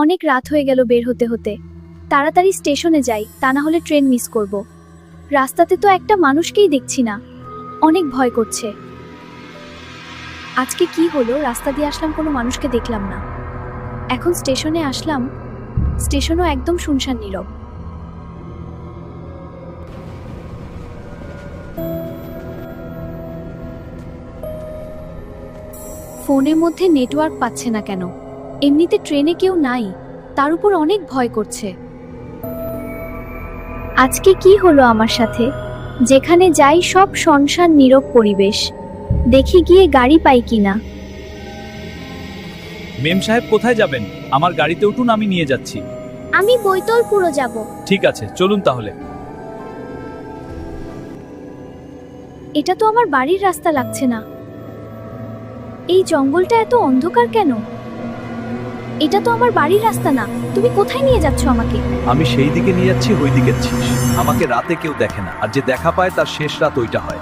অনেক রাত হয়ে গেল বের হতে হতে। তাড়াতাড়ি স্টেশনে যাই, তা না হলে ট্রেন মিস করব। রাস্তাতে তো একটা মানুষকেই দেখছি না, অনেক ভয় করছে। আজকে কি হলো, রাস্তা দিয়ে আসলাম কোনো মানুষকে দেখলাম না। এখন স্টেশনে আসলাম, স্টেশনও একদম শুনশান নীরব। ফোনের মধ্যে নেটওয়ার্ক পাচ্ছে না কেন? এমনিতে ট্রেনে কেউ নাই, তার উপর অনেক ভয় করছে। আজকে কি হলো আমার সাথে? যেখানে যাই সব শুনশান নীরব পরিবেশ। দেখি গিয়ে গাড়ি পাই কিনা। মেম সাহেব কোথায় যাবেন? আমার গাড়িতে উঠুন, আমি নিয়ে যাচ্ছি। আমি বৈতলপুরও যাব। ঠিক আছে, চলুন তাহলে। এটা তো আমার বাড়ির রাস্তা লাগছে না। এই জঙ্গলটা এত অন্ধকার কেন? এটা তো আমার বাড়ির রাস্তা না। তুমি কোথায় নিয়ে যাচ্ছ আমাকে? আমি সেই দিকে নিয়ে যাচ্ছি, ওই দিকে ছিস। আমাকে রাতে কেউ দেখে না, আর যে দেখা পায় তার শেষ রাত ওইটা হয়।